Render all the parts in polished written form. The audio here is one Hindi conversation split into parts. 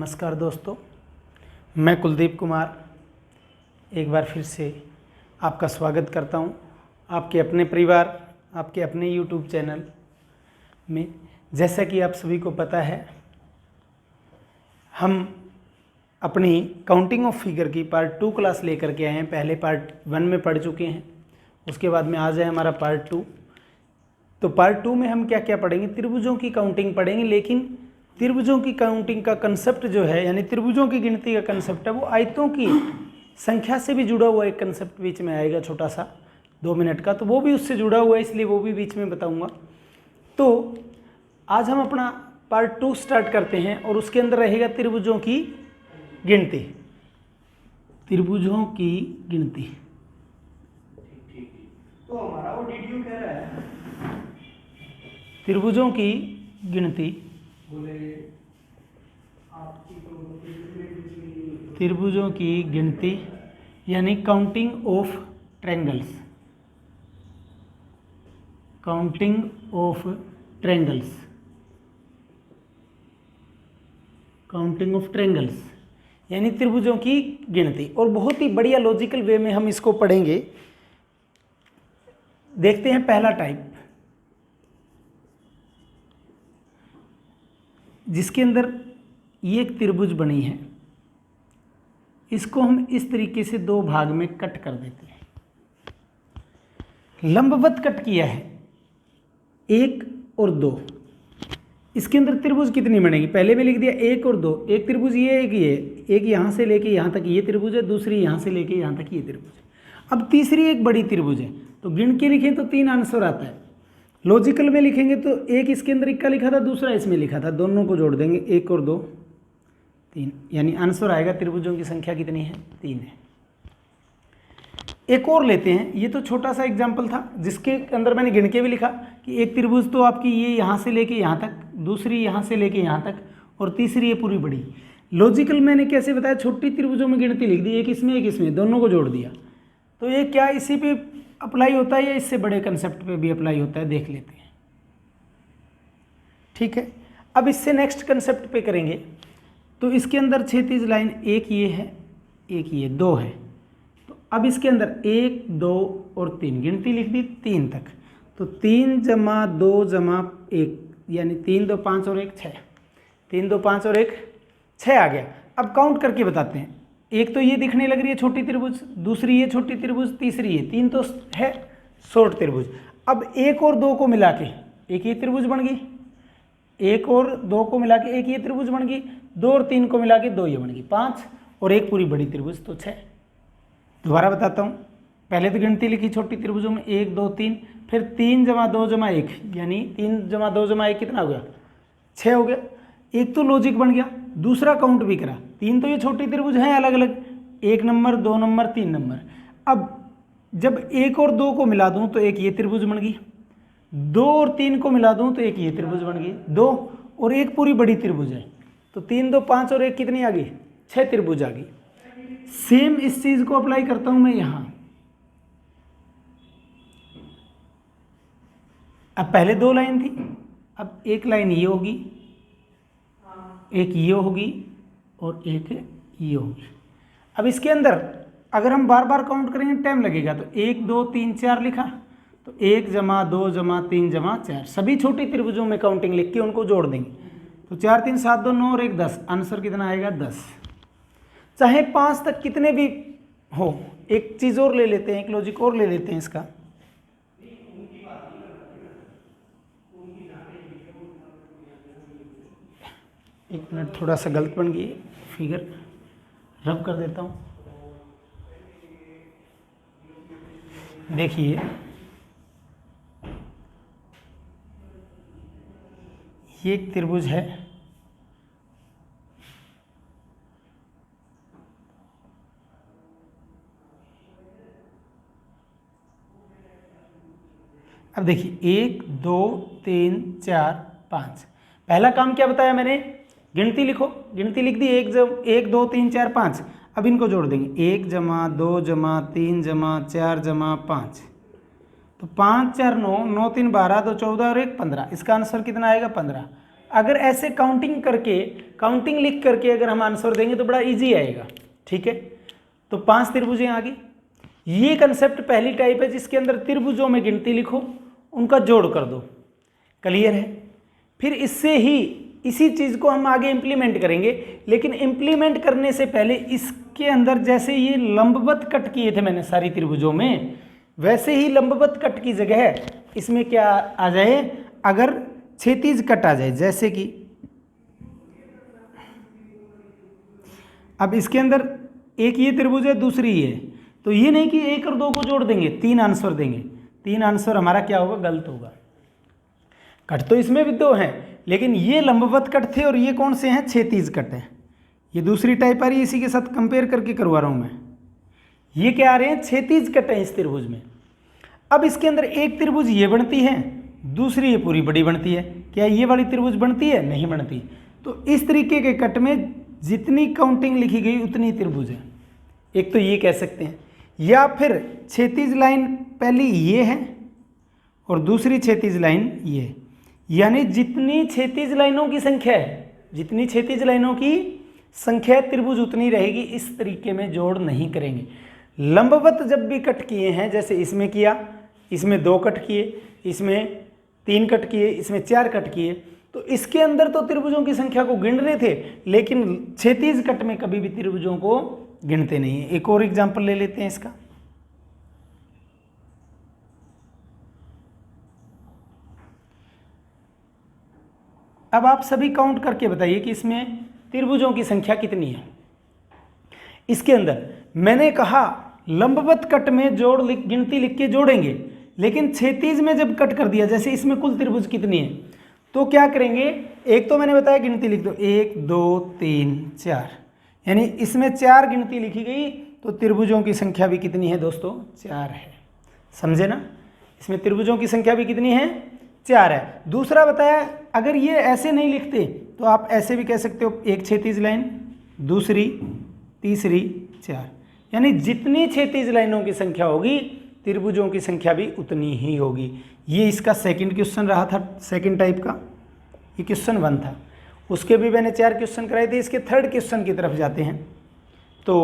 नमस्कार दोस्तों, मैं कुलदीप कुमार एक बार फिर से आपका स्वागत करता हूं आपके अपने परिवार, आपके अपने YouTube चैनल में। जैसा कि आप सभी को पता है, हम अपनी काउंटिंग ऑफ फिगर की पार्ट 2 क्लास लेकर के आए हैं। पहले पार्ट 1 में पढ़ चुके हैं, उसके बाद में आज है हमारा पार्ट 2। तो पार्ट 2 में हम क्या क्या पढ़ेंगे? त्रिभुजों की काउंटिंग पढ़ेंगे, लेकिन त्रिभुजों की काउंटिंग का कंसेप्ट जो है, यानी त्रिभुजों की गिनती का कंसेप्ट है, वो आयतों की संख्या से भी जुड़ा हुआ एक कंसेप्ट बीच में आएगा, छोटा सा 2 मिनट का, तो वो भी उससे जुड़ा हुआ है, इसलिए वो भी बीच में बताऊंगा। तो आज हम अपना पार्ट 2 स्टार्ट करते हैं और उसके अंदर रहेगा त्रिभुजों की गिनती। त्रिभुजों की गिनती। तो हमारा वो वीडियो कह रहा है त्रिभुजों की गिनती। त्रिभुजों की गिनती यानी counting of triangles. Counting of triangles. Counting of triangles यानी त्रिभुजों की गिनती। और बहुत ही बढ़िया लॉजिकल वे में हम इसको पढ़ेंगे। देखते हैं पहला टाइप, जिसके अंदर ये एक त्रिभुज बनी है। इसको हम इस तरीके से 2 भाग में कट कर देते हैं। लंबवत कट किया है 1 और 2। इसके अंदर त्रिभुज कितनी बनेगी? पहले में लिख दिया 1 और 2। एक त्रिभुज ये, एक ये, एक यहां से लेके यहां तक ये त्रिभुज है, दूसरी यहां से लेके यहां तक ये त्रिभुज है। अब तीसरी एक बड़ी त्रिभुज है, तो गिन के लिखें तो 3 आंसर आता है। लॉजिकल में लिखेंगे तो एक इसके अंदर इक्का लिखा था, दूसरा इसमें लिखा था, दोनों को जोड़ देंगे, 1 और 2 3, यानी आंसर आएगा त्रिभुजों की संख्या कितनी है? 3 है। एक और लेते हैं, ये तो छोटा सा एग्जाम्पल था जिसके अंदर मैंने गिन के भी लिखा कि एक त्रिभुज तो आपकी ये यहाँ से लेके यहाँ तक, दूसरी यहाँ से लेके यहाँ तक, और तीसरी ये पूरी बड़ी। लॉजिकल मैंने कैसे बताया? छोटी त्रिभुजों में गिनती लिख दी, एक इसमें, दोनों को जोड़ दिया। तो ये क्या इसी पे अप्लाई होता है या इससे बड़े कंसेप्ट पे भी अप्लाई होता है? देख लेते हैं। ठीक है, अब इससे नेक्स्ट कंसेप्ट पे करेंगे। तो इसके अंदर क्षैतिज लाइन एक ये है, एक ये 2 है। तो अब इसके अंदर 1 2 और 3 गिनती लिख दी 3 तक। तो 3 जमा 2 जमा 1 यानी 3 2 5 और 1 6। 3 2 5 और 1 6 आ गया। अब काउंट करके बताते हैं। एक तो ये दिखने लग रही है छोटी त्रिभुज, दूसरी ये छोटी त्रिभुज, तीसरी ये, 3 तो है शॉर्ट त्रिभुज। अब 1 और 2 को मिला के एक ये त्रिभुज बन गई, 1 और 2 को मिला के एक ये त्रिभुज बन गई, 2 और 3 को मिला के 2 ये बन गई, 5 और एक पूरी बड़ी त्रिभुज, तो 6। दोबारा बताता हूँ। पहले तो गिनती लिखी छोटी त्रिभुजों में 1 2 3, फिर 3 जमा 2 जमा 1 यानी 3 जमा 2 जमा 1 कितना हो गया? 6 हो गया। एक तो लॉजिक बन गया, दूसरा काउंट भी करा। 3 तो ये छोटी त्रिभुज हैं अलग अलग, 1 नंबर 2 नंबर 3 नंबर। अब जब 1 और 2 को मिला दूं तो एक ये त्रिभुज बन गई, 2 और 3 को मिला दूं तो एक ये त्रिभुज बन गई, 2 और एक पूरी बड़ी त्रिभुज है। तो 3 2 5 और 1 कितनी आ गई? 6 त्रिभुज आ गई। सेम इस चीज को अप्लाई करता हूं मैं यहां। अब पहले 2 लाइन थी, अब एक लाइन ये होगी, एक ये होगी और एक ये होगी। अब इसके अंदर अगर हम बार बार काउंट करेंगे टाइम लगेगा। तो 1 2 3 4 लिखा, तो 1 जमा 2 जमा 3 जमा 4, सभी छोटी त्रिभुजों में काउंटिंग लिख के उनको जोड़ देंगे। तो 4 3 7 2 9 और 1 10, आंसर कितना आएगा? 10। चाहे 5 तक कितने भी हो। एक चीज और ले लेते हैं, एक लॉजिक और ले लेते हैं इसका। एक मिनट, थोड़ा सा गलत बन गई फिगर, रब कर देता हूँ। देखिए ये एक त्रिभुज है, अब देखिए 1 2 3 4 5। पहला काम क्या बताया मैंने? गिनती लिखो। गिनती लिख दी, 1 2 3 4 5। अब इनको जोड़ देंगे, 1 जमा 2 जमा 3 जमा 4 जमा 5। तो 5 4 9, 9 3 12, 2 14 और 1 15। इसका आंसर कितना आएगा? 15। अगर ऐसे काउंटिंग करके काउंटिंग लिख करके अगर हम आंसर देंगे तो बड़ा इजी आएगा, ठीक है। तो 5 त्रिभुजें आ गई। ये कंसेप्ट पहली टाइप है जिसके अंदर त्रिभुजों में गिनती लिखो, उनका जोड़ कर दो, क्लियर है। फिर इससे ही इसी चीज़ को हम आगे इम्प्लीमेंट करेंगे, लेकिन इम्प्लीमेंट करने से पहले इसके अंदर जैसे ये लंबवत कट किए थे मैंने सारी त्रिभुजों में, वैसे ही लंबवत कट की जगह इसमें क्या आ जाए, अगर क्षैतिज कट आ जाए, जैसे कि अब इसके अंदर एक ये त्रिभुज है, दूसरी ये, तो ये नहीं कि 1 और 2 को जोड़ देंगे, 3 आंसर देंगे, 3 आंसर हमारा क्या होगा, गलत होगा। कट तो इसमें भी 2 हैं, लेकिन ये लंबवत कट थे और ये कौन से हैं, क्षैतिज कट है। ये दूसरी टाइप आ रही है, इसी के साथ कंपेयर करके करवा रहा हूँ मैं। ये क्या आ रहे हैं, क्षैतिज कट है इस त्रिभुज में। अब इसके अंदर एक त्रिभुज ये बनती है, दूसरी ये पूरी बड़ी बनती है। क्या ये वाली त्रिभुज बनती है, नहीं बनती। तो इस तरीके के कट में जितनी काउंटिंग लिखी गई उतनी त्रिभुज है, एक तो ये कह सकते हैं। या फिर क्षैतिज लाइन पहली ये है और दूसरी क्षैतिज लाइन ये, यानी जितनी क्षैतिज लाइनों की संख्या है, जितनी क्षैतिज लाइनों की संख्या त्रिभुज उतनी रहेगी। इस तरीके में जोड़ नहीं करेंगे। लंबवत जब भी कट किए हैं, जैसे इसमें किया, इसमें 2 कट किए, इसमें 3 कट किए, इसमें 4 कट किए, तो इसके अंदर तो त्रिभुजों की संख्या को गिन रहे थे, लेकिन क्षैतिज कट में कभी भी त्रिभुजों को गिनते नहीं है। एक और एग्जांपल ले लेते हैं इसका। अब आप सभी काउंट करके बताइए कि इसमें त्रिभुजों की संख्या कितनी है। इसके अंदर मैंने कहा लंबवत कट में गिनती लिख के जोड़ेंगे, लेकिन क्षैतिज में जब कट कर दिया, जैसे इसमें कुल त्रिभुज कितनी है, तो क्या करेंगे, एक तो मैंने बताया गिनती लिख दो, 1 2 3 4, यानी इसमें 4 गिनती लिखी गई, तो त्रिभुजों की संख्या भी कितनी है दोस्तों, 4 है। समझे ना, इसमें त्रिभुजों की संख्या भी कितनी है, 4 है। दूसरा बताया, अगर ये ऐसे नहीं लिखते तो आप ऐसे भी कह सकते हो, एक क्षैतिज लाइन, दूसरी, तीसरी, 4, यानी जितनी क्षैतिज लाइनों की संख्या होगी त्रिभुजों की संख्या भी उतनी ही होगी। ये इसका सेकंड क्वेश्चन रहा था, सेकंड टाइप का। ये क्वेश्चन 1 था, उसके भी मैंने 4 क्वेश्चन कराए थे। इसके थर्ड क्वेश्चन की तरफ जाते हैं। तो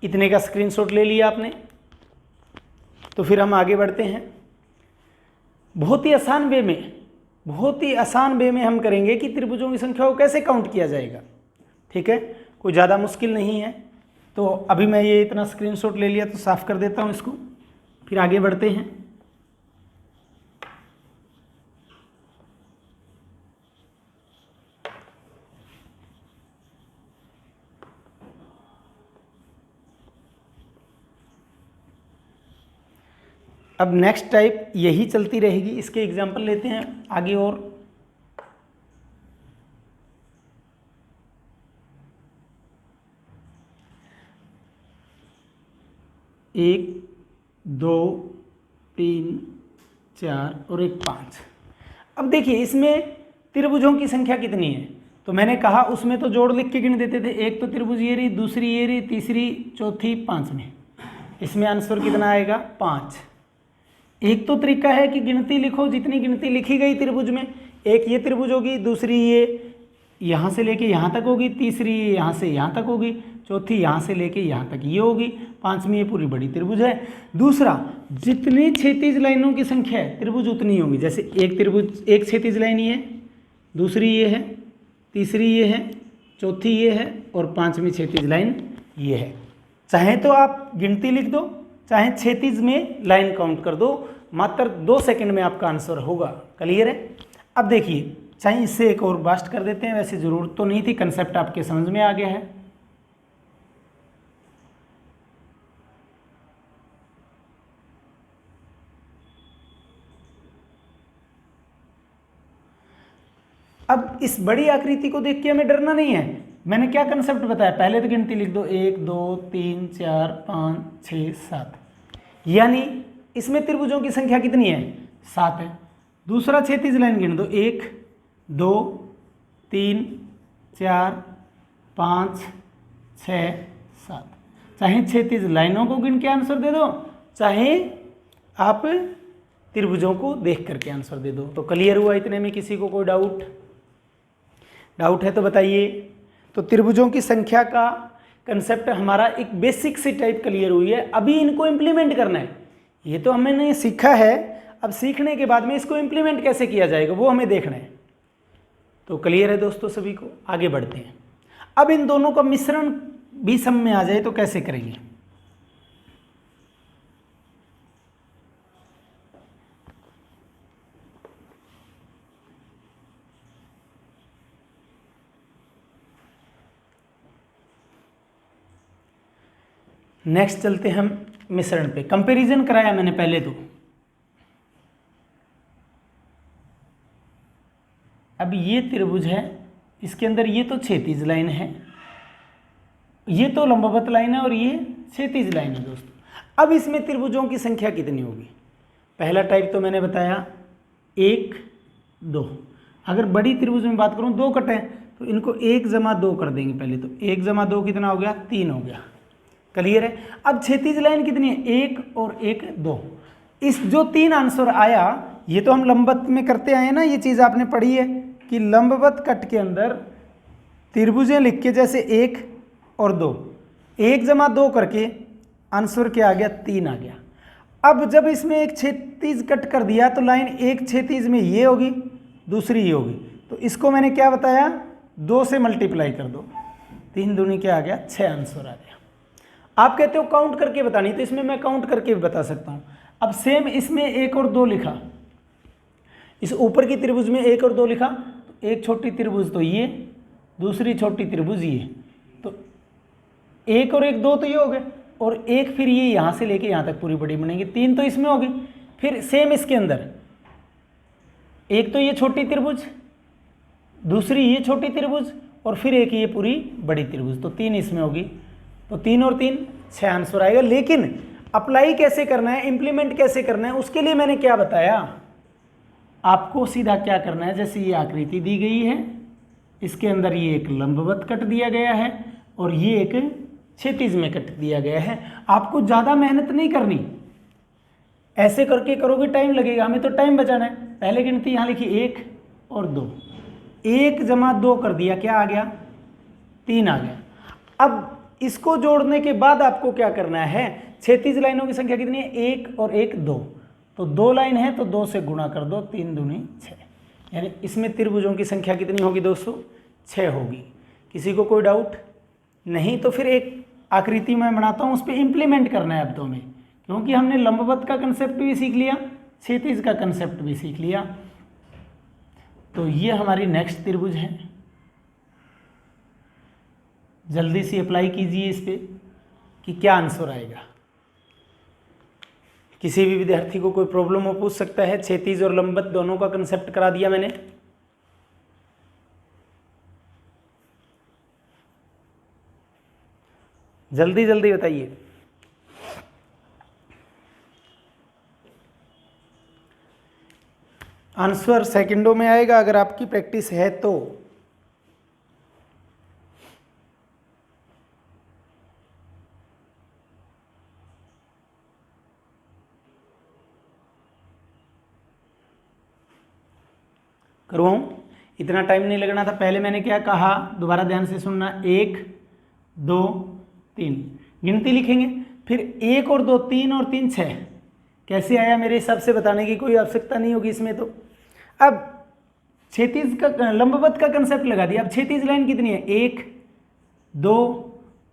इतने का स्क्रीनशॉट ले लिया आपने, तो फिर हम आगे बढ़ते हैं। बहुत ही आसान वे में, बहुत ही आसान वे में हम करेंगे कि त्रिभुजों की संख्या को कैसे काउंट किया जाएगा, ठीक है। कोई ज़्यादा मुश्किल नहीं है। तो अभी मैं ये इतना स्क्रीनशॉट ले लिया तो साफ कर देता हूँ इसको, फिर आगे बढ़ते हैं। अब नेक्स्ट टाइप यही चलती रहेगी। इसके एग्जाम्पल लेते हैं आगे और। एक, 2, 3, 4 और एक 5। अब देखिए इसमें त्रिभुजों की संख्या कितनी है, तो मैंने कहा उसमें तो जोड़ लिख के गिन देते थे। एक तो त्रिभुज ये रही, दूसरी ये रही, तीसरी, चौथी, 5वीं। इसमें आंसर कितना आएगा, 5। एक तो तरीका है कि गिनती लिखो, जितनी गिनती लिखी गई त्रिभुज में, एक ये त्रिभुज होगी, दूसरी ये यहाँ से लेके यहाँ तक होगी, तीसरी यहाँ से यहाँ तक होगी, चौथी यहाँ से लेके यहाँ तक ये होगी, 5वीं ये पूरी बड़ी त्रिभुज है। दूसरा, जितनी क्षैतिज लाइनों की संख्या है त्रिभुज उतनी होगी। जैसे एक त्रिभुज, एक क्षैतिज लाइन ये है, दूसरी ये है, तीसरी ये है, चौथी ये है और 5वीं क्षैतिज लाइन ये है। चाहे तो आप गिनती लिख दो, चाहे क्षैतिज में लाइन काउंट कर दो, मात्र 2 सेकंड में आपका आंसर होगा। क्लियर है। अब देखिए, चाहे इससे एक और बास्ट कर देते हैं, वैसे ज़रूरत तो नहीं थी, कंसेप्ट आपके समझ में आ गया है। अब इस बड़ी आकृति को देख के हमें डरना नहीं है। मैंने क्या कंसेप्ट बताया, पहले तो गिनती लिख दो, 1 2 3 4 5 6 7, यानी इसमें त्रिभुजों की संख्या कितनी है, 7 है। दूसरा क्षैतिज लाइन गिन दो, 1 2 3 4 5 6 7। चाहे क्षैतिज लाइनों को गिन के आंसर दे दो, चाहे आप त्रिभुजों को देख करके आंसर दे दो। तो क्लियर हुआ इतने में, किसी को कोई डाउट। डाउट है तो बताइए। तो त्रिभुजों की संख्या का कंसेप्ट हमारा एक बेसिक सी टाइप क्लियर हुई है। अभी इनको इम्प्लीमेंट करना है। ये तो हमने सीखा है, अब सीखने के बाद में इसको इम्प्लीमेंट कैसे किया जाएगा वो हमें देखना है। तो क्लियर है दोस्तों सभी को? आगे बढ़ते हैं। अब इन दोनों का मिश्रण भी सम में आ जाए तो कैसे करेंगे? नेक्स्ट चलते हैं हम मिश्रण पे। कंपैरिजन कराया मैंने पहले तो। अब ये त्रिभुज है, इसके अंदर ये तो क्षैतिज लाइन है, ये तो लंबवत लाइन है और ये क्षैतिज लाइन है दोस्तों। अब इसमें त्रिभुजों की संख्या कितनी होगी? पहला टाइप तो मैंने बताया 1 2। अगर बड़ी त्रिभुज में बात करूं 2 कटे तो इनको 1 जमा 2 कर देंगे। पहले तो 1 जमा 2 कितना हो गया? 3 हो गया। क्लियर है? अब क्षैतिज लाइन कितनी है? 1 और 1 2। इस जो 3 आंसर आया, ये तो हम लंबवत में करते आए ना, ये चीज़ आपने पढ़ी है कि लंबवत कट के अंदर त्रिभुजें लिख के जैसे 1 और 2, 1 जमा 2 करके आंसर क्या आ गया? 3 आ गया। अब जब इसमें एक क्षैतिज कट कर दिया तो लाइन एक क्षैतिज में ये होगी, दूसरी ये होगी। तो इसको मैंने क्या बताया? 2 से मल्टीप्लाई कर दो, 3 दूनी क्या आ गया? 6 आंसर आ गया। आप कहते हो काउंट करके बतानी, तो इसमें मैं काउंट करके भी बता सकता हूँ। अब सेम इसमें 1 और 2 लिखा, इस ऊपर की त्रिभुज में 1 और 2 लिखा, तो एक छोटी त्रिभुज तो ये, दूसरी छोटी त्रिभुज ये, तो 1 और 1 2 तो ये हो गए, और एक फिर ये यहाँ से लेके यहाँ तक पूरी बड़ी बनेगी, 3 तो इसमें होगी। फिर सेम इसके अंदर एक तो ये छोटी त्रिभुज, दूसरी ये छोटी त्रिभुज, और फिर एक ये पूरी बड़ी त्रिभुज, तो 3 इसमें होगी। तो 3 और 3 6 आंसर आएगा। लेकिन अप्लाई कैसे करना है, इंप्लीमेंट कैसे करना है, उसके लिए मैंने क्या बताया आपको? सीधा क्या करना है, जैसे ये आकृति दी गई है, इसके अंदर ये एक लंबवत कट दिया गया है और ये एक क्षैतिज में कट दिया गया है। आपको ज़्यादा मेहनत नहीं करनी, ऐसे करके करोगे टाइम लगेगा, हमें तो टाइम बचाना है। पहले गिनती यहाँ लिखी 1 और 2, 1 जमा 2 कर दिया, क्या आ गया? 3 आ गया। अब इसको जोड़ने के बाद आपको क्या करना है? क्षैतिज लाइनों की संख्या कितनी है? 1 और 1 2, तो 2 लाइन है तो 2 से गुणा कर दो, 3 दूनी 6। यानी इसमें त्रिभुजों की संख्या कितनी होगी दोस्तों? 6 होगी। किसी को कोई डाउट नहीं? तो फिर एक आकृति मैं बनाता हूँ, उस पर इम्प्लीमेंट करना है अब तो हमें, क्योंकि हमने लंबवत का कंसेप्ट भी सीख लिया, क्षैतिज का कंसेप्ट भी सीख लिया। तो ये हमारी नेक्स्ट त्रिभुज है। जल्दी से अप्लाई कीजिए इस पे कि क्या आंसर आएगा। किसी भी विद्यार्थी को कोई प्रॉब्लम हो पूछ सकता है। क्षैतिज और लंबवत दोनों का कंसेप्ट करा दिया मैंने। जल्दी जल्दी बताइए। आंसर सेकंडों में आएगा अगर आपकी प्रैक्टिस है तो। करवाऊं? इतना टाइम नहीं लगना था। पहले मैंने क्या कहा, दोबारा ध्यान से सुनना। 1 2 3 गिनती लिखेंगे, फिर 1 और 2 3 और 3 6। कैसे आया मेरे हिसाब से बताने की कोई आवश्यकता नहीं होगी इसमें। तो अब क्षैतिज का लंबवत का कंसेप्ट लगा दिया। अब क्षैतिज लाइन कितनी है? 1 2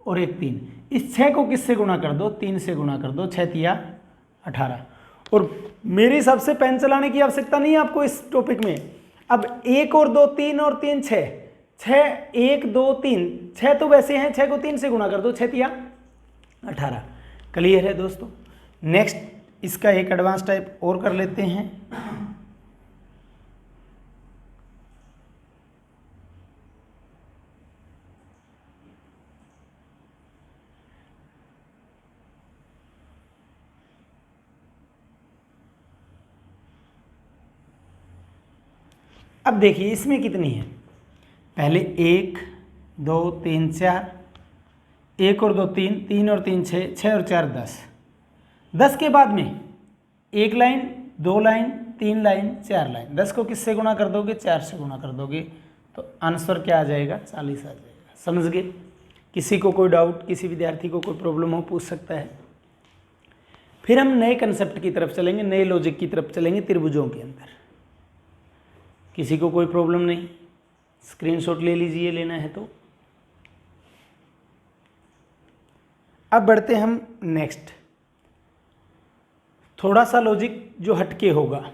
और 1 3। इस 6 को किससे गुणा कर दो? 3 से गुणा कर दो, 6 तिया 18। और मेरे हिसाब से पेन चलाने की आवश्यकता नहीं है आपको इस टॉपिक में। अब 1 और 2 3 और 3 6, 6 1 2 3 6 तो वैसे हैं, 6 को 3 से गुणा कर दो, 6 तिया 18। क्लियर है दोस्तों? नेक्स्ट इसका एक एडवांस टाइप और कर लेते हैं। अब देखिए इसमें कितनी है। पहले 1 2 3 4, 1 और 2 3, 3 और 3 6, 6 और 4 10। 10 के बाद में 1 लाइन 2 लाइन 3 लाइन 4 लाइन। 10 को किससे गुणा कर दोगे? 4 से गुणा कर दोगे, तो आंसर क्या आ जाएगा, 40 आ जाएगा। समझ गए? किसी को कोई डाउट, किसी विद्यार्थी को कोई प्रॉब्लम हो, पूछ सकता है। फिर हम नए कंसेप्ट की तरफ चलेंगे, नए लॉजिक की तरफ चलेंगे त्रिभुजों के अंदर। किसी को कोई प्रॉब्लम नहीं, स्क्रीनशॉट ले लीजिए, लेना है तो। अब बढ़ते हम नेक्स्ट, थोड़ा सा लॉजिक जो हटके होगा।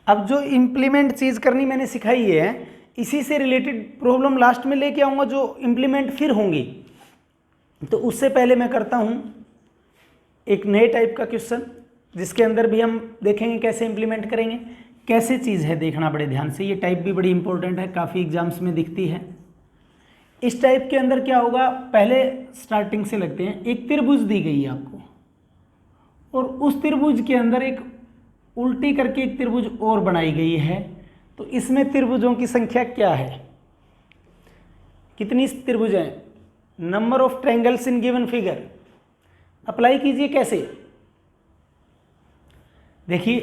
अब जो इम्प्लीमेंट चीज़ करनी मैंने सिखाई है, इसी से रिलेटेड प्रॉब्लम लास्ट में लेके आऊँगा जो इम्प्लीमेंट फिर होंगी। तो उससे पहले मैं करता हूँ एक नए टाइप का क्वेश्चन, जिसके अंदर भी हम देखेंगे कैसे इम्प्लीमेंट करेंगे, कैसे चीज़ है देखना बड़े ध्यान से। ये टाइप भी बड़ी इंपॉर्टेंट है, काफ़ी एग्जाम्स में दिखती है। इस टाइप के अंदर क्या होगा, पहले स्टार्टिंग से लगते हैं। एक त्रिभुज दी गई है आपको, और उस त्रिभुज के अंदर एक उल्टी करके एक त्रिभुज और बनाई गई है। तो इसमें त्रिभुजों की संख्या क्या है, कितनी त्रिभुज हैं, number of triangles in given figure. Apply कीजिए कैसे, देखिए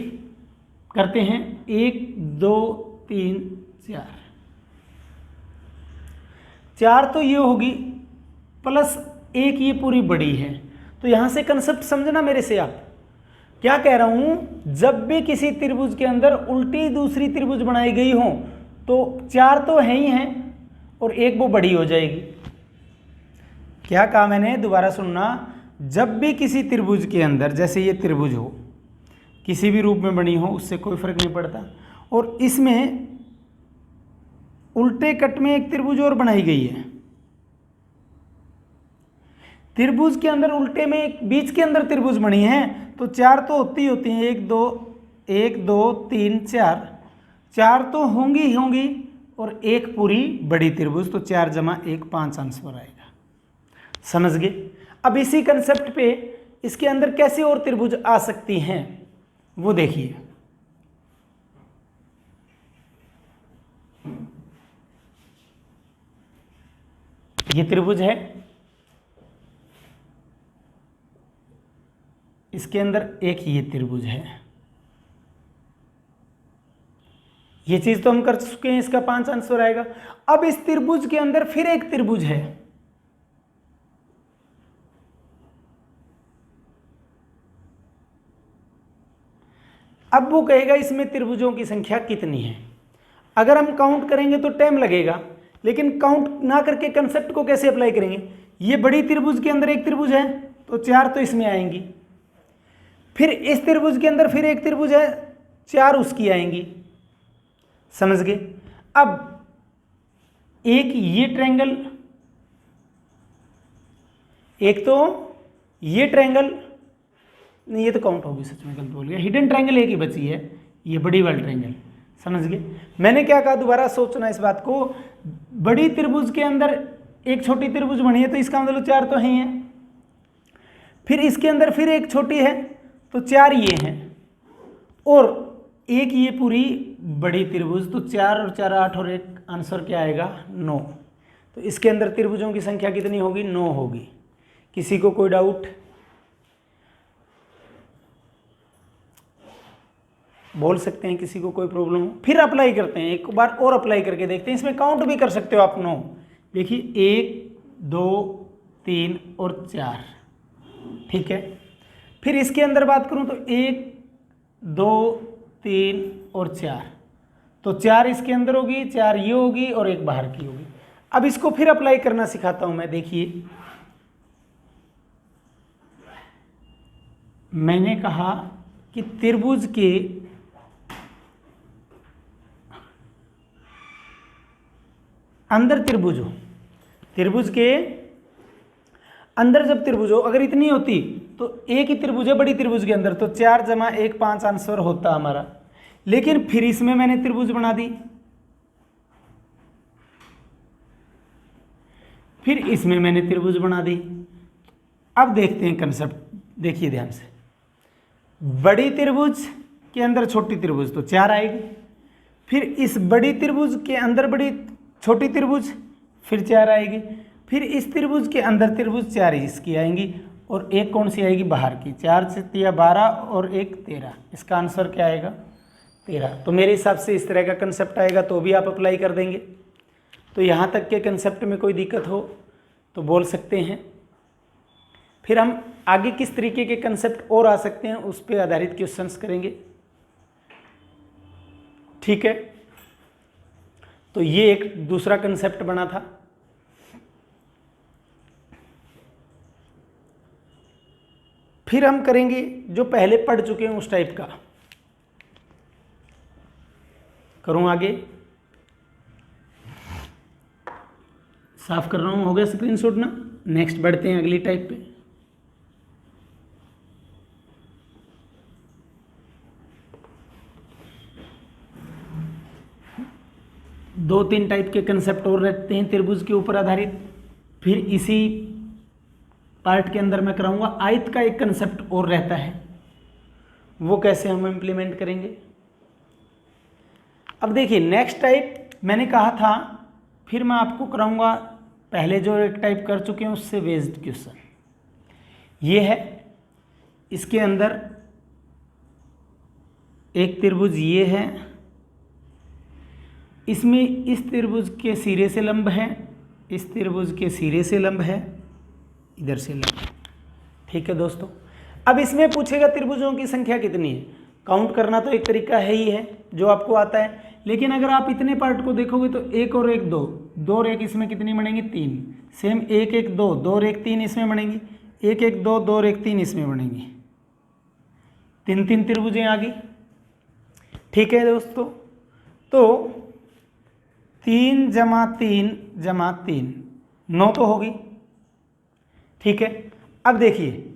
करते हैं। 1 2 3 4, 4 तो ये होगी, प्लस 1 ये पूरी बड़ी है। तो यहां से कंसेप्ट समझना मेरे से। आप क्या कह रहा हूं, जब भी किसी त्रिभुज के अंदर उल्टी दूसरी त्रिभुज बनाई गई हो तो 4 तो है ही हैं और एक वो बड़ी हो जाएगी। क्या कहा मैंने, दोबारा सुनना। जब भी किसी त्रिभुज के अंदर, जैसे ये त्रिभुज हो, किसी भी रूप में बनी हो, उससे कोई फर्क नहीं पड़ता, और इसमें उल्टे कट में एक त्रिभुज और बनाई गई है। त्रिभुज के अंदर उल्टे में एक बीच के अंदर त्रिभुज बनी है, तो 4 तो होती हैं। 1 2 3 4, 4 तो होंगी ही होंगी, और एक पूरी बड़ी त्रिभुज, तो 4 जमा 1 5 आंसर आएगा। समझ गए? अब इसी कंसेप्ट पे इसके अंदर कैसे और त्रिभुज आ सकती हैं वो देखिए। ये त्रिभुज है, इसके अंदर एक ये त्रिभुज है। ये चीज तो हम कर चुके हैं, इसका 5 आंसर आएगा। अब इस त्रिभुज के अंदर फिर एक त्रिभुज है, अब वो कहेगा इसमें त्रिभुजों की संख्या कितनी है। अगर हम काउंट करेंगे तो टाइम लगेगा, लेकिन काउंट ना करके कंसेप्ट को कैसे अप्लाई करेंगे। ये बड़ी त्रिभुज के अंदर एक त्रिभुज है, तो 4 तो इसमें आएंगी। फिर इस त्रिभुज के अंदर फिर एक त्रिभुज है, 4 उसकी आएंगी। समझ गए? अब एक ये ट्रायंगल, एक तो ये ट्रायंगल, नहीं ये तो काउंट होगी, सच में गलत बोल गया। हिडन ट्रायंगल एक ही बची है, ये बड़ी वाली ट्रायंगल। समझ गए? मैंने क्या कहा, दोबारा सोचना इस बात को। बड़ी त्रिभुज के अंदर एक छोटी त्रिभुज बनी है, तो इसका मतलब 4 तो ही हैं। फिर इसके अंदर फिर एक छोटी है, तो 4 ये हैं, और एक ये पूरी बड़ी त्रिभुज, तो 4 और 4 8, और एक आंसर क्या आएगा, 9। तो इसके अंदर त्रिभुजों की संख्या कितनी होगी, 9 होगी। किसी को कोई डाउट, बोल सकते हैं। किसी को कोई प्रॉब्लम हो, फिर अप्लाई करते हैं, एक बार और अप्लाई करके देखते हैं। इसमें काउंट भी कर सकते हो आप 9। देखिए 1 2 3 और 4, ठीक है। फिर इसके अंदर बात करूं तो 1 2 3 और 4, तो 4 इसके अंदर होगी, 4 ये होगी, और एक बाहर की होगी। अब इसको फिर अप्लाई करना सिखाता हूं मैं। देखिए मैंने कहा कि त्रिभुज के अंदर त्रिभुज हो, त्रिभुज के अंदर जब त्रिभुज हो, अगर इतनी होती तो एक ही त्रिभुज है बड़ी त्रिभुज के अंदर, तो 4 जमा 1 5 आंसर होता हमारा। लेकिन फिर इसमें मैंने त्रिभुज बना दी, फिर इसमें मैंने त्रिभुज बना दी। अब देखते हैं कंसेप्ट देखिए ध्यान से, बड़ी त्रिभुज के अंदर छोटी त्रिभुज तो 4 आएगी, फिर इस बड़ी त्रिभुज के अंदर बड़ी छोटी त्रिभुज फिर 4 आएगी, फिर इस त्रिभुज के अंदर त्रिभुज 4 इसकी आएंगी, और एक कौन सी आएगी बाहर की, 4 से 12 और 1 13। इसका आंसर क्या आएगा 13। तो मेरे हिसाब से इस तरह का कंसेप्ट आएगा तो भी आप अप्लाई कर देंगे। तो यहाँ तक के कंसेप्ट में कोई दिक्कत हो तो बोल सकते हैं। फिर हम आगे किस तरीके के कंसेप्ट और आ सकते हैं उस पर आधारित क्वेश्चंस करेंगे, ठीक है। तो ये एक दूसरा कंसेप्ट बना था। फिर हम करेंगे जो पहले पढ़ चुके हैं उस टाइप का। करूं आगे, साफ कर रहा हूं, हो गया स्क्रीनशॉट ना। नेक्स्ट बढ़ते हैं अगली टाइप पे। दो तीन टाइप के कंसेप्ट और रहते हैं त्रिभुज के ऊपर आधारित। फिर इसी पार्ट के अंदर मैं कराऊंगा आयत का एक कंसेप्ट और रहता है, वो कैसे हम इम्प्लीमेंट करेंगे। अब देखिए नेक्स्ट टाइप मैंने कहा था, फिर मैं आपको कराऊंगा पहले जो एक टाइप कर चुके हैं उससे बेस्ड क्वेश्चन। ये है, इसके अंदर एक त्रिभुज ये है, इसमें इस त्रिभुज के सिरे से लंब है, इस त्रिभुज के सिरे से लंब है, इधर से लंब, ठीक है दोस्तों। अब इसमें पूछेगा त्रिभुजों की संख्या कितनी है। काउंट करना तो एक तरीका है ही है जो आपको आता है, लेकिन अगर आप इतने पार्ट को देखोगे तो 1 और 1 2, 2 और 1 इसमें कितनी बनेंगी 3, सेम 1 1 2, 2 और 1 3 इसमें बनेंगी, 1 1 2, 2 और 1 3 इसमें बनेंगी, 3 3 त्रिभुजें आ गई, ठीक है दोस्तों। तो 3 जमा 3 जमा 3 9 तो होगी, ठीक है। अब देखिए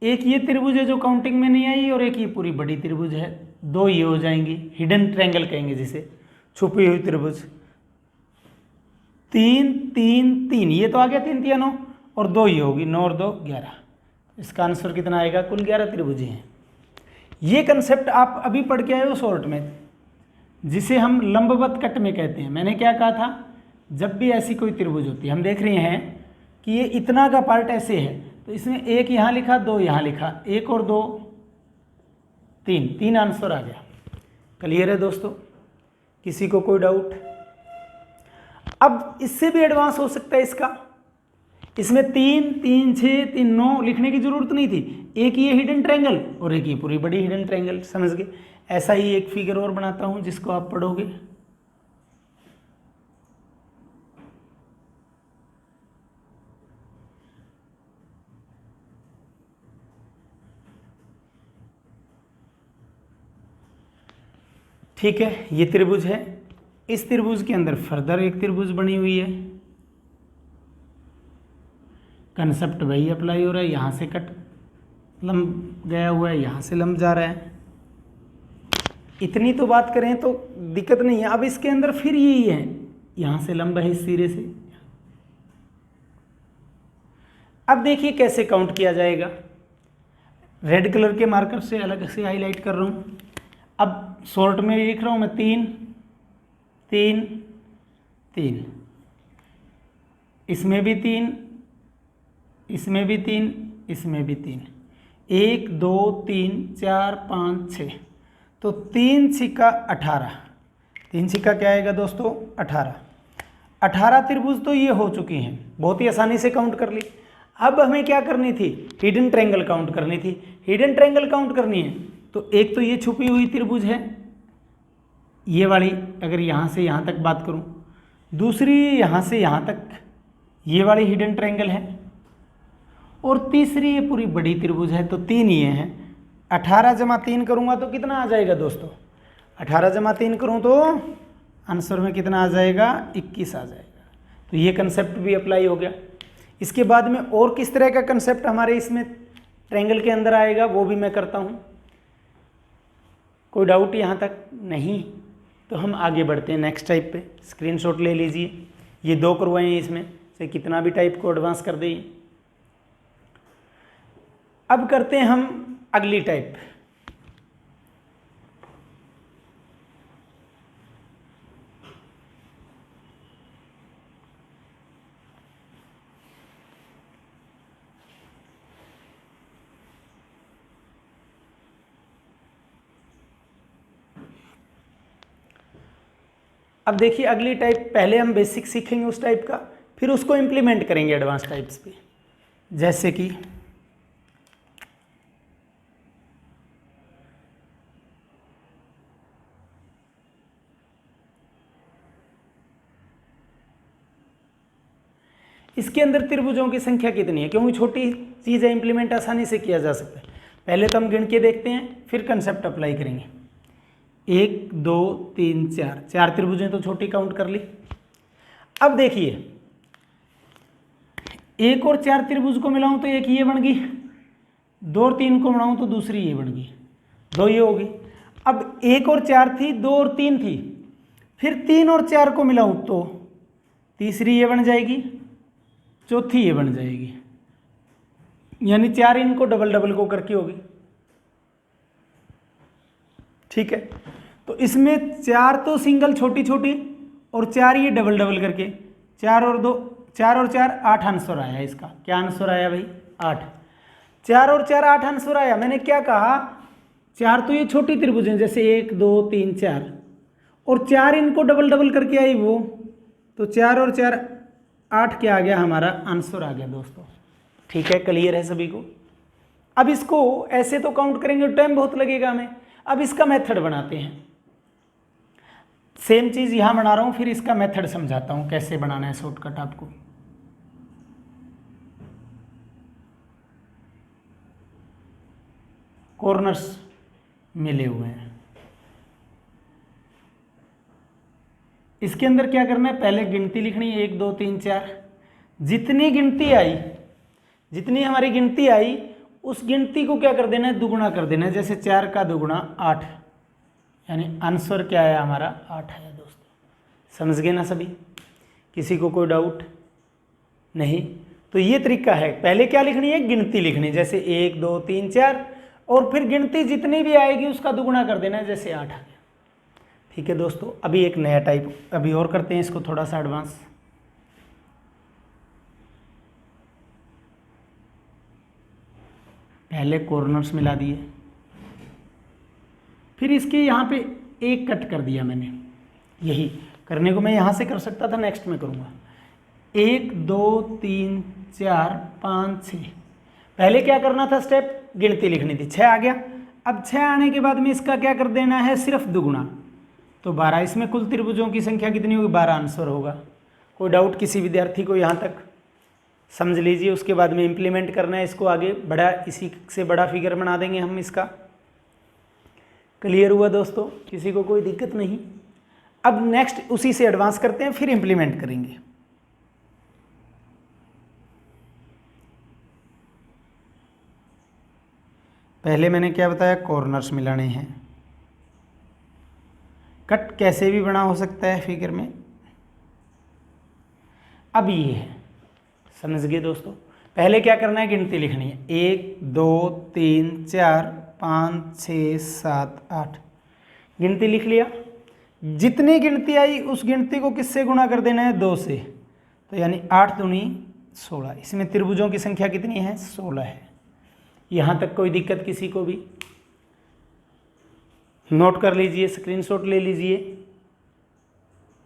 एक ये त्रिभुज है जो काउंटिंग में नहीं आई और एक ये पूरी बड़ी त्रिभुज है, 2 ये हो जाएंगी, हिडन ट्रायंगल कहेंगे जिसे, छुपी हुई त्रिभुज। 3 3 3 ये तो आ गया 3 3 9 और 2 ये होगी, 9 और 2 11। इसका आंसर कितना आएगा, कुल 11 त्रिभुजें हैं। ये कंसेप्ट आप अभी पढ़ के आए हो शॉर्ट में, जिसे हम लंबवत कट में कहते हैं। मैंने क्या कहा था, जब भी ऐसी कोई त्रिभुज होती है, हम देख रहे हैं कि ये इतना का पार्ट ऐसे है, तो इसमें 1 यहाँ लिखा, 2 यहाँ लिखा, 1 और 2 3, 3 आंसर आ गया। क्लियर है दोस्तों, किसी को कोई डाउट। अब इससे भी एडवांस हो सकता है इसका, इसमें 3 3 6 3 9 लिखने की जरूरत नहीं थी, एक ये हिडन ट्रायंगल और एक ये पूरी बड़ी हिडन ट्रायंगल, समझ गए। ऐसा ही एक फिगर और बनाता हूं जिसको आप पढ़ोगे। ठीक है, ये त्रिभुज है, इस त्रिभुज के अंदर फर्दर एक त्रिभुज बनी हुई है, कंसेप्ट वही अप्लाई हो रहा है। यहाँ से कट लंब गया हुआ है, यहाँ से लंब जा रहा है। इतनी तो बात करें तो दिक्कत नहीं है। अब इसके अंदर फिर यही है, यहाँ से लंब है इस सिरे से। अब देखिए कैसे काउंट किया जाएगा, रेड कलर के मार्कर से अलग से हाईलाइट कर रहा हूँ। अब शॉर्ट में लिख रहा हूँ मैं 3 3 3, इसमें भी 3, इसमें भी 3, इसमें भी 3, 1 2 3 4 5 6, तो 3 छिक्का 18, 3 छिक्का क्या आएगा दोस्तों 18। 18 त्रिभुज तो ये हो चुकी हैं, बहुत ही आसानी से काउंट कर ली। अब हमें क्या करनी थी, हिडन ट्रायंगल काउंट करनी थी। हिडन ट्रायंगल काउंट करनी है तो एक तो ये छुपी हुई त्रिभुज है ये वाली, अगर यहाँ से यहाँ तक बात करूँ, दूसरी यहाँ से यहाँ तक ये वाली हिडन ट्रायंगल है, और तीसरी ये पूरी बड़ी त्रिभुज है। तो 3 ये हैं। 18 जमा 3 करूँगा तो कितना आ जाएगा दोस्तों, 18 जमा 3 करूँ तो आंसर में कितना आ जाएगा 21 आ जाएगा। तो ये कंसेप्ट भी अप्लाई हो गया। इसके बाद में और किस तरह का कंसेप्ट हमारे इसमें ट्रायंगल के अंदर आएगा वो भी मैं करता हूँ। कोई डाउट यहाँ तक नहीं? तो हम आगे बढ़ते हैं नेक्स्ट टाइप पे। स्क्रीनशॉट ले लीजिए, ये 2 करवाए हैं, इसमें से कितना भी टाइप को एडवांस कर दें। अब करते हैं हम अगली टाइप। अब देखिए अगली टाइप, पहले हम बेसिक सीखेंगे उस टाइप का, फिर उसको इम्प्लीमेंट करेंगे एडवांस टाइप्स पे। जैसे कि इसके अंदर त्रिभुजों की संख्या कितनी है, क्योंकि छोटी चीज़ है, इम्प्लीमेंट आसानी से किया जा सकता है। पहले तो हम गिन के देखते हैं, फिर कंसेप्ट अप्लाई करेंगे। 1 2 3 4, 4 त्रिभुजें तो छोटी काउंट कर ली। अब देखिए 1 और 4 त्रिभुज को मिलाऊं तो एक ये बन गई, 2 और 3 को मिलाऊं तो दूसरी ये बन गई, 2 ये होगी। अब 1 और 4 थी, 2 और 3 थी, फिर 3 और 4 को मिलाऊं तो तीसरी ये बन जाएगी, चौथी ये बन जाएगी, यानी 4 इनको डबल डबल को करके होगी। ठीक है, तो इसमें 4 तो सिंगल छोटी छोटी और 4 ये डबल डबल करके, 4 और 4 8 आंसर आया इसका। क्या आंसर आया भाई? 8। 4 और 4 8 आंसर आया। मैंने क्या कहा, 4 तो ये छोटी त्रिभुज हैं, जैसे 1 2 3 4, और 4 इनको डबल डबल करके आई वो, तो 4 और 4 8 क्या आ गया, हमारा आंसर आ गया दोस्तों। ठीक है, क्लियर है सभी को? अब इसको ऐसे तो काउंट करेंगे, टाइम बहुत लगेगा हमें। अब इसका मेथड बनाते हैं। सेम चीज यहां बना रहा हूं, फिर इसका मेथड समझाता हूं कैसे बनाना है शॉर्टकट आपको। कॉर्नर्स मिले हुए हैं, इसके अंदर क्या करना है, पहले गिनती लिखनी है 1 2 3 4। जितनी गिनती आई, जितनी हमारी गिनती आई, उस गिनती को क्या कर देना है, दुगुना कर देना है। जैसे 4 का दुगुना 8, यानी आंसर क्या है हमारा, 8 है दोस्तों। समझ गए ना सभी? किसी को कोई डाउट नहीं? तो ये तरीका है, पहले क्या लिखनी है, गिनती लिखनी, जैसे 1 2 3 4, और फिर गिनती जितनी भी आएगी उसका दुगुना कर देना है, जैसे 8 आ गया। ठीक है दोस्तों, अभी एक नया टाइप अभी और करते हैं, इसको थोड़ा सा एडवांस। पहले कॉर्नर्स मिला दिए, फिर इसके यहाँ पे एक कट कर दिया मैंने। यही करने को मैं यहाँ से कर सकता था, नेक्स्ट में करूँगा। 1 2 3 4 5 6, पहले क्या करना था स्टेप, गिनती लिखनी थी, 6 आ गया। अब 6 आने के बाद में इसका क्या कर देना है, सिर्फ दुगुना, तो 12। इसमें कुल त्रिभुजों की संख्या कितनी होगी, 12 आंसर होगा। कोई डाउट किसी विद्यार्थी को? यहाँ तक समझ लीजिए, उसके बाद में इम्प्लीमेंट करना है इसको आगे, बड़ा इसी से बड़ा फिगर बना देंगे हम इसका। क्लियर हुआ दोस्तों? किसी को कोई दिक्कत नहीं? अब नेक्स्ट उसी से एडवांस करते हैं, फिर इम्प्लीमेंट करेंगे। पहले मैंने क्या बताया, कॉर्नर्स मिलाने हैं। कट कैसे भी बना हो सकता है फिगर में। अब ये है, समझ गए दोस्तों? पहले क्या करना है, गिनती लिखनी है, 1 2 3 4 5 6 7 8, गिनती लिख लिया। जितनी गिनती आई उस गिनती को किससे गुणा कर देना है, 2 से, तो यानी 8 दूनी 16। इसमें त्रिभुजों की संख्या कितनी है, 16 है। यहाँ तक कोई दिक्कत किसी को भी? नोट कर लीजिए, स्क्रीनशॉट ले लीजिए,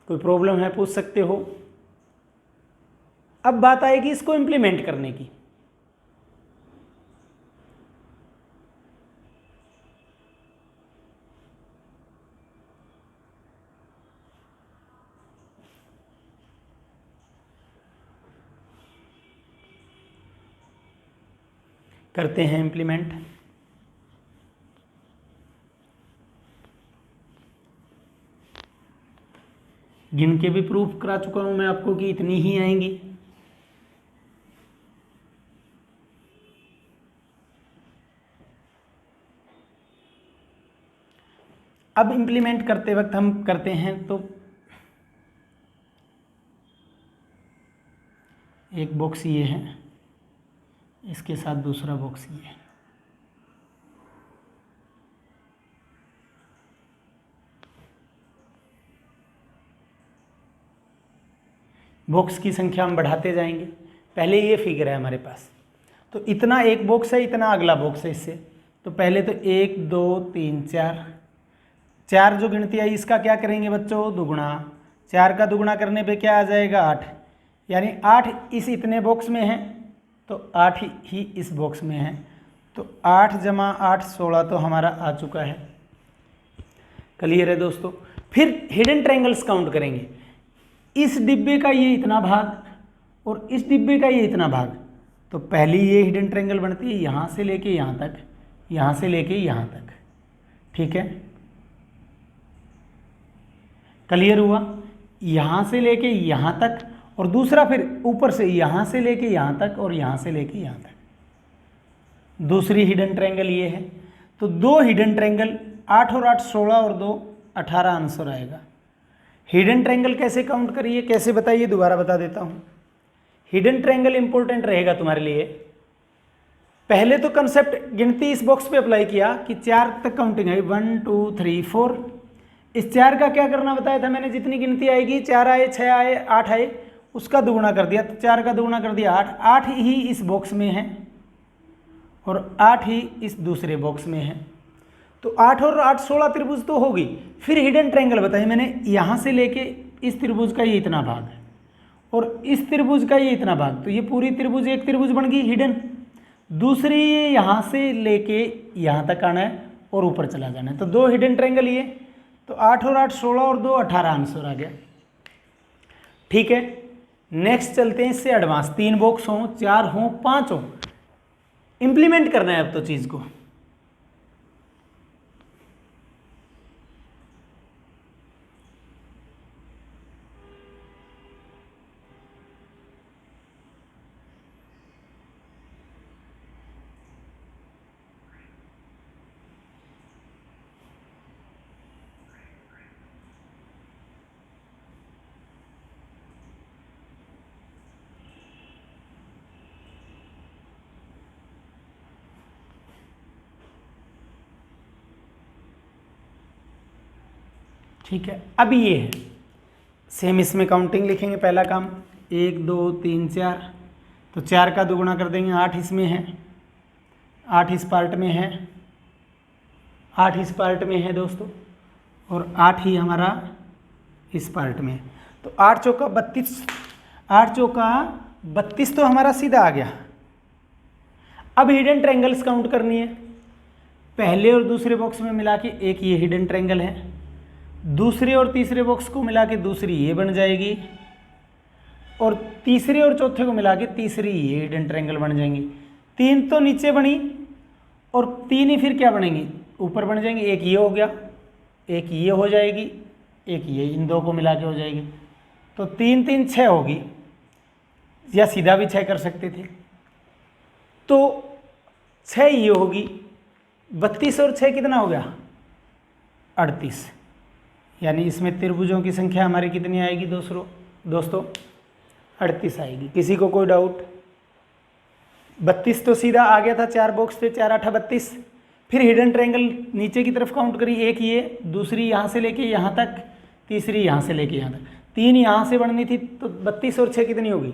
कोई प्रॉब्लम है पूछ सकते हो। अब बात आएगी इसको इम्प्लीमेंट करने की। करते हैं इम्प्लीमेंट। गिन के भी प्रूफ करा चुका हूं मैं आपको कि इतनी ही आएंगी। अब इम्प्लीमेंट करते वक्त हम करते हैं तो एक बॉक्स ये है, इसके साथ दूसरा बॉक्स ये है। बॉक्स की संख्या हम बढ़ाते जाएंगे। पहले ये फिगर है हमारे पास, तो इतना एक बॉक्स है, इतना अगला बॉक्स है इससे। तो पहले तो 1 2 3 4, 4 जो गिनती आई इसका क्या करेंगे बच्चों, दुगुना। 4 का दुगुना करने पे क्या आ जाएगा, 8। यानी 8 इस इतने बॉक्स में है, तो 8 ही इस बॉक्स में है। तो 8 जमा 8 16 तो हमारा आ चुका है। क्लियर है दोस्तों। फिर हिडन ट्रायंगल्स काउंट करेंगे। इस डिब्बे का ये इतना भाग और इस डिब्बे का ये इतना भाग। तो पहली ये हिडन ट्रायंगल बनती है यहाँ से लेके यहाँ तक, यहाँ से लेके यहाँ तक। ठीक है, क्लियर हुआ। यहाँ से लेके यहाँ तक, और दूसरा फिर ऊपर से यहाँ से लेके यहाँ तक और यहाँ से लेके यहाँ तक। दूसरी हिडन ट्रायंगल ये है। तो दो हिडन ट्रायंगल, 8 और 8 16 और 2 18 आंसर आएगा। हिडन ट्रायंगल कैसे काउंट करिए, कैसे बताइए, दोबारा बता देता हूँ। हिडन ट्रायंगल इंपॉर्टेंट रहेगा तुम्हारे लिए। पहले तो कंसेप्ट गिनती इस बॉक्स पे अप्लाई किया कि 4 तक काउंटिंग है, 1 2 3 4। इस 4 का क्या करना बताया था मैंने, जितनी गिनती आएगी, 4 आए 6 आए 8 आए, उसका दुगुना कर दिया। तो 4 का दुगुना कर दिया 8, 8 ही इस बॉक्स में है और 8 ही इस दूसरे बॉक्स में है। तो 8 और 8 16 त्रिभुज तो होगी। फिर हिडन ट्रायंगल बताइए मैंने, यहाँ से लेके इस त्रिभुज का ये इतना भाग है और इस त्रिभुज का ये इतना भाग। तो ये पूरी त्रिभुज एक त्रिभुज बन गई हिडन। दूसरी यहाँ से लेके यहाँ तक आना है और ऊपर चला जाना है। तो दो हिडन ट्रायंगल ये। तो 8 और 8 16 और 2 18 आंसर आ गया। ठीक है, नेक्स्ट चलते हैं इससे एडवांस। 3 बॉक्स हों, 4 हों, 5 हों, इंप्लीमेंट करना है अब तो चीज़ को। ठीक है, अब ये है सेम, इसमें काउंटिंग लिखेंगे। पहला काम 1 2 3 4, तो 4 का दुगुना कर देंगे, 8 इसमें है, 8 इस पार्ट में है, 8 इस पार्ट में है दोस्तों, और 8 ही हमारा इस पार्ट में है। तो 8 चौका 32, 8 चौका 32 तो हमारा सीधा आ गया। अब हिडन ट्रायंगल्स काउंट करनी है। पहले और दूसरे बॉक्स में मिला के एक ये हिडन ट्रायंगल है, दूसरे और तीसरे बॉक्स को मिला के दूसरी ये बन जाएगी, और तीसरे और चौथे को मिला के तीसरी ये हिडन ट्रायंगल बन जाएंगी। 3 तो नीचे बनी और 3 ही फिर क्या बनेंगी, ऊपर बन जाएंगे। एक ये हो गया, एक ये हो जाएगी, एक ये, इन दो को मिला के हो जाएगी। तो 3 3 6 होगी, या सीधा भी 6 कर सकते थे। तो 6 ये होगी, 32 और 6 कितना हो गया, 38। यानी इसमें त्रिभुजों की संख्या हमारी कितनी आएगी दोस्तों 38 आएगी। किसी को कोई डाउट? 32 तो सीधा आ गया था, 4 बॉक्स थे, 4 8 32। फिर हिडन ट्रायंगल नीचे की तरफ काउंट करी, एक ये, दूसरी यहाँ से लेके यहाँ तक, तीसरी यहाँ से लेके यहाँ तक, 3 यहाँ से बननी थी। तो 32 और 6 कितनी होगी,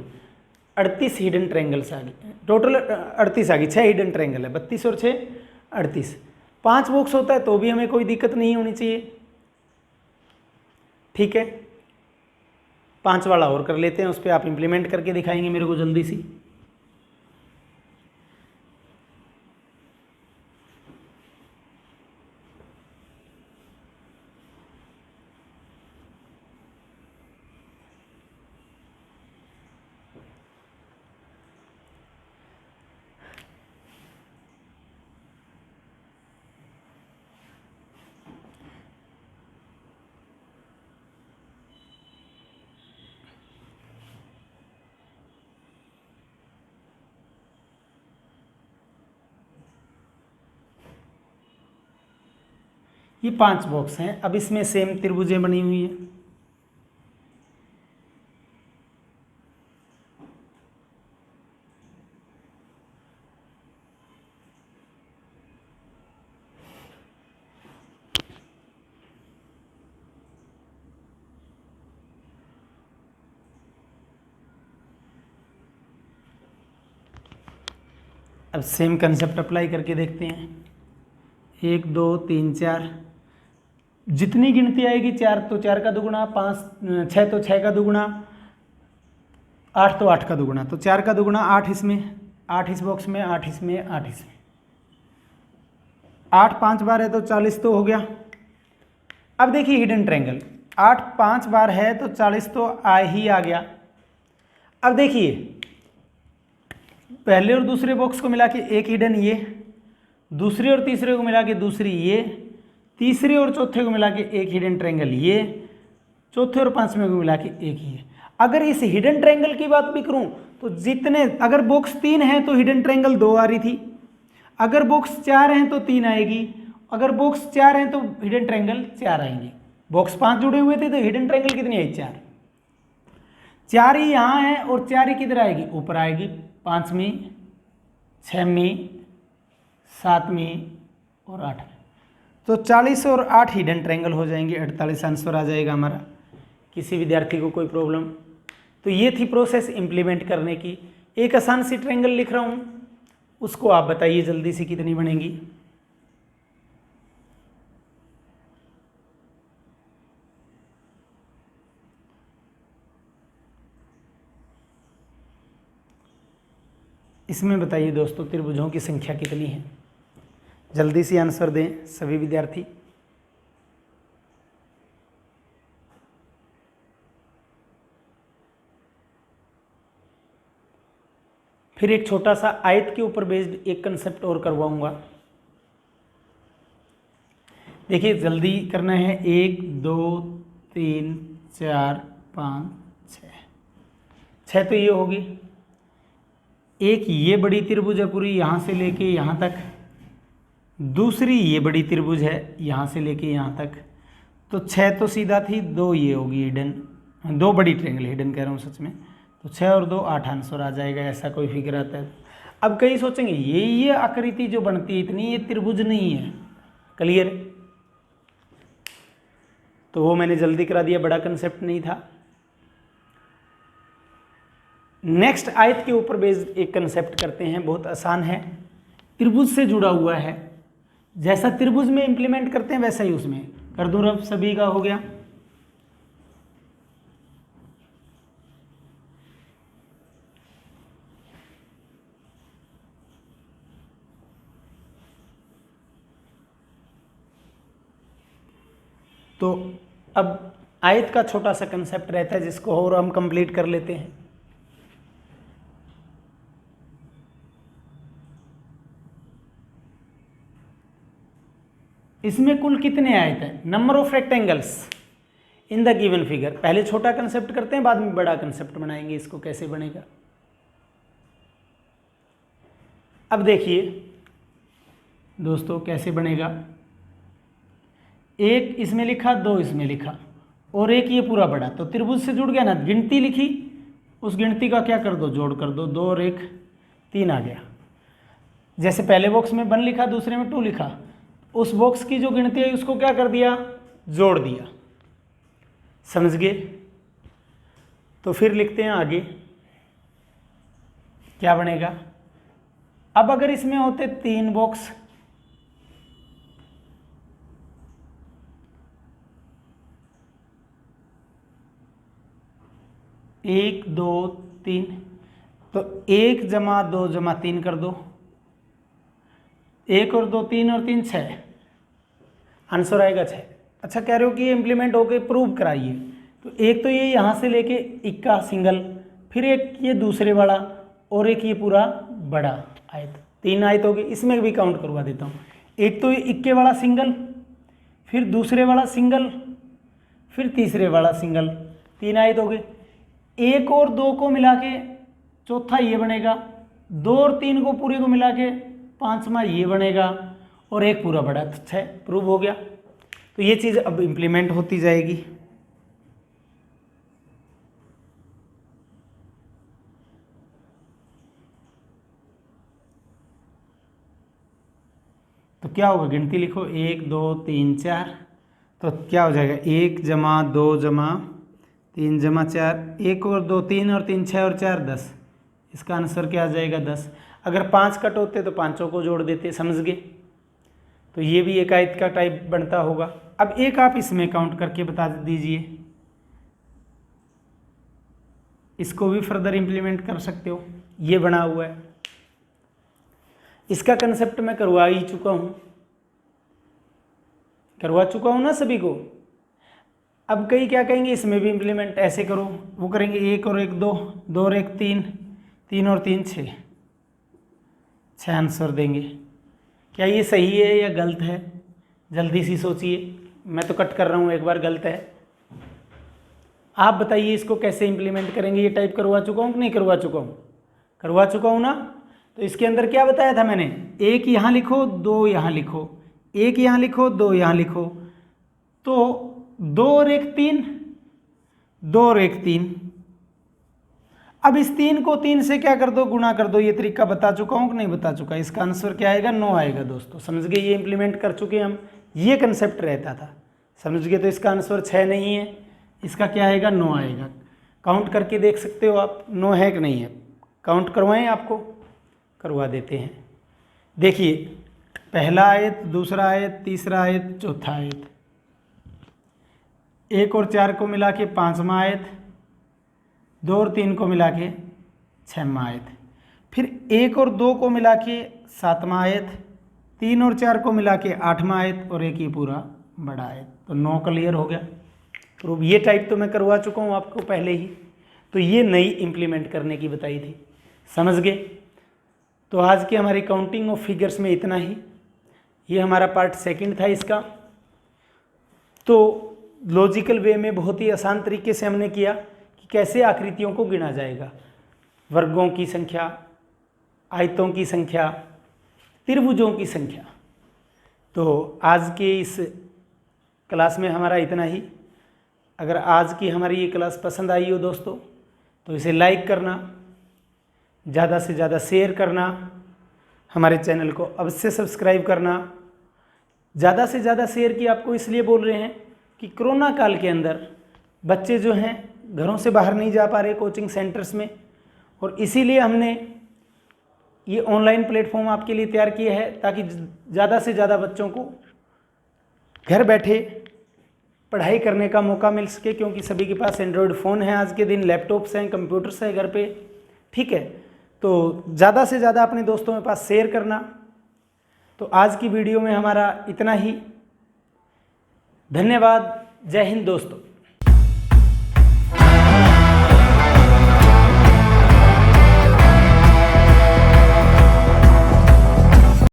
38 हिडन ट्रायंगल्स आ गई। टोटल 38 आ गई, 6 हिडन ट्रायंगल है, 32 और 6 38। 5 बॉक्स होता है तो भी हमें कोई दिक्कत नहीं होनी चाहिए। ठीक है, 5 वाला और कर लेते हैं, उस पर आप इंप्लीमेंट करके दिखाएंगे मेरे को जल्दी सी। ये 5 बॉक्स हैं। अब इसमें सेम त्रिभुजें बनी हुई है। अब सेम कंसेप्ट अप्लाई करके देखते हैं। 1 2 3 4, जितनी गिनती आएगी 4 तो 4 का दुगुना, 5 6 तो 6 का दुगुना, 8 तो 8 का दुगुना, तो 4 का दुगुना 8 इसमें, 8 इस बॉक्स में, 8 इसमें, 8 इसमें, 8 5 बार है तो 40 तो हो गया। अब देखिए हिडन ट्रायंगल, 8 5 बार है तो 40 तो ही आ गया। अब देखिए पहले और दूसरे बॉक्स को मिला के एक हिडन ये, दूसरे और तीसरे को मिला के दूसरी ये, तीसरे और चौथे को मिला के एक हिडन ट्रायंगल ये, चौथे और पांचवें को मिला के एक ही है। अगर इस हिडन ट्रायंगल की बात भी करूं तो जितने, अगर बॉक्स 3 है तो हिडन ट्रायंगल 2 आ रही थी, अगर बॉक्स 4 है तो 3 आएगी, अगर बॉक्स 4 है तो हिडन ट्रायंगल 4 आएंगे। बॉक्स 5 जुड़े हुए थे तो हिडन ट्रायंगल कितनी आई? 4। 4 ही यहाँ है और 4 ही किधर आएगी? ऊपर आएगी, 5वीं, 6वीं, 7वीं और 8वीं। तो 40 और 8 हिडन ट्रायंगल हो जाएंगे, 48 आंसर आ जाएगा हमारा। किसी विद्यार्थी को कोई प्रॉब्लम? तो ये थी प्रोसेस इम्प्लीमेंट करने की। एक आसान सी ट्रायंगल लिख रहा हूँ, उसको आप बताइए जल्दी से कितनी बनेगी। इसमें बताइए दोस्तों त्रिभुजों की संख्या कितनी है? जल्दी से आंसर दें सभी विद्यार्थी। फिर एक छोटा सा आयत के ऊपर बेस्ड एक कंसेप्ट और करवाऊंगा। देखिए जल्दी करना है। 1 2 3 4 5 6 तो ये होगी। एक ये बड़ी त्रिभुज है पूरी यहाँ से लेके यहाँ तक, दूसरी ये बड़ी त्रिभुज है यहाँ से लेके यहाँ तक, तो 6 तो सीधा थी, 2 ये होगी हिडन, 2 बड़ी ट्रायंगल, हिडन कह रहा हूँ सच में, तो 6 और 2 8 आंसर आ जाएगा। ऐसा कोई फिगर आता है। अब कई सोचेंगे ये आकृति जो बनती है इतनी, ये त्रिभुज नहीं है। क्लियर? तो वो मैंने जल्दी करा दिया, बड़ा कंसेप्ट नहीं था। नेक्स्ट आयत के ऊपर बेस्ड एक कंसेप्ट करते हैं, बहुत आसान है, त्रिभुज से जुड़ा हुआ है। जैसा त्रिभुज में इंप्लीमेंट करते हैं वैसा ही उसमें कर दूं। रब सभी का हो गया। तो अब आयत का छोटा सा कंसेप्ट रहता है जिसको और हम कंप्लीट कर लेते हैं। इसमें कुल कितने आयत हैं? Number of rectangles in the given figure. पहले छोटा कंसेप्ट करते हैं, बाद में बड़ा कंसेप्ट बनाएंगे। इसको कैसे बनेगा अब देखिए दोस्तों, कैसे बनेगा। 1 इसमें लिखा, 2 इसमें लिखा और 1 ये पूरा बड़ा, तो त्रिभुज से जुड़ गया ना। गिनती लिखी, उस गिनती का क्या कर दो? जोड़ कर दो। 2 और 1 3 आ गया। जैसे पहले बॉक्स में 1 लिखा, दूसरे में 2 लिखा, उस बॉक्स की जो गिनती है उसको क्या कर दिया? जोड़ दिया। समझ गए? तो फिर लिखते हैं आगे क्या बनेगा। अब अगर इसमें होते 3 बॉक्स, एक 2 3, तो 1 जमा 2 जमा 3 कर दो। 1 और 2 3 और 3 6, आंसर आएगा 6। अच्छा कह रहे हो कि ये इम्प्लीमेंट होके प्रूव कराइए। तो एक तो ये यहाँ से लेके इक्का सिंगल, फिर एक ये दूसरे वाला और एक ये पूरा बड़ा आयत, 3 आयत हो गए। इसमें भी काउंट करवा देता हूँ। एक तो ये इक्के वाला सिंगल, फिर दूसरे वाला सिंगल, फिर तीसरे वाला सिंगल, 3 आयत हो गए। 1 और 2 को मिला के चौथा ये बनेगा, 2 और 3 को पूरे को मिला के 5वां ये बनेगा और एक पूरा बड़ा, तो 6 प्रूव हो गया। तो ये चीज़ अब इम्प्लीमेंट होती जाएगी। तो क्या होगा? गिनती लिखो, 1 2 3 4, तो क्या हो जाएगा? 1 जमा 2 जमा 3 जमा 4, 1 और 2 3 और 3 6 और 4 10। इसका आंसर क्या आ जाएगा? 10। अगर 5 कट होते तो पांचों को जोड़ देते, समझ गए। तो ये भी एक आयत का टाइप बनता होगा। अब एक आप इसमें काउंट करके बता दीजिए, इसको भी फर्दर इंप्लीमेंट कर सकते हो। ये बना हुआ है, इसका कंसेप्ट मैं करवा ही चुका हूँ, करवा चुका हूँ ना सभी को। अब कई क्या कहेंगे, इसमें भी इंप्लीमेंट ऐसे करो, वो करेंगे 1 और 1 2, 2 और 1 3, 3 और 3 6, 6 आंसर देंगे। क्या ये सही है या गलत है? जल्दी सी सोचिए, मैं तो कट कर रहा हूँ, एक बार गलत है। आप बताइए इसको कैसे इंप्लीमेंट करेंगे। ये टाइप करवा चुका हूँ कि नहीं करवा चुका हूँ? करवा चुका हूँ ना। तो इसके अंदर क्या बताया था मैंने, 1 यहाँ लिखो, 2 यहाँ लिखो, 1 यहाँ लिखो, 2 यहाँ लिखो, तो 2 और 1 3, 2 और 1 3। अब इस 3 को 3 से क्या कर दो, गुणा कर दो। ये तरीका बता चुका हूँ कि नहीं बता चुका? इसका आंसर क्या आएगा, 9 आएगा दोस्तों, समझ गए। ये इंप्लीमेंट कर चुके हम, ये कंसेप्ट रहता था, समझ गए। तो इसका आंसर 6 नहीं है, इसका क्या आएगा, 9 आएगा। काउंट करके देख सकते हो आप, 9 है कि नहीं है। काउंट करवाएं, आपको करवा देते हैं। देखिए, पहला आयत, दूसरा आयत, तीसरा आयत, चौथा आयत, 1 और 4 को मिला के 5वां आयत, 2 और 3 को मिला के 6वां आयत, फिर 1 और 2 को मिला के 7वां आयत, 3 और 4 को मिला के 8वां आयत, और एक ये पूरा बड़ा आयत। तो 9 क्लियर हो गया। प्रूफ ये टाइप तो मैं करवा चुका हूँ आपको पहले ही, तो ये नई इम्प्लीमेंट करने की बताई थी, समझ गए। तो आज की हमारी काउंटिंग ऑफ फिगर्स में इतना ही। ये हमारा पार्ट 2 था इसका। तो लॉजिकल वे में बहुत ही आसान तरीके से हमने किया कि कैसे आकृतियों को गिना जाएगा, वर्गों की संख्या, आयतों की संख्या, त्रिभुजों की संख्या। तो आज के इस क्लास में हमारा इतना ही। अगर आज की हमारी ये क्लास पसंद आई हो दोस्तों, तो इसे लाइक करना, ज़्यादा से ज़्यादा शेयर करना, हमारे चैनल को अवश्य सब्सक्राइब करना। ज़्यादा से ज़्यादा शेयर की आपको इसलिए बोल रहे हैं कि कोरोना काल के अंदर बच्चे जो हैं घरों से बाहर नहीं जा पा रहे कोचिंग सेंटर्स में, और इसीलिए हमने ये ऑनलाइन प्लेटफॉर्म आपके लिए तैयार किया है, ताकि ज़्यादा से ज़्यादा बच्चों को घर बैठे पढ़ाई करने का मौका मिल सके। क्योंकि सभी के पास एंड्रॉयड फ़ोन है आज के दिन, लैपटॉप्स हैं, कंप्यूटर्स हैं घर पे, ठीक है। तो ज़्यादा से ज़्यादा अपने दोस्तों के पास शेयर करना। तो आज की वीडियो में हमारा इतना ही। धन्यवाद। जय हिंद दोस्तों।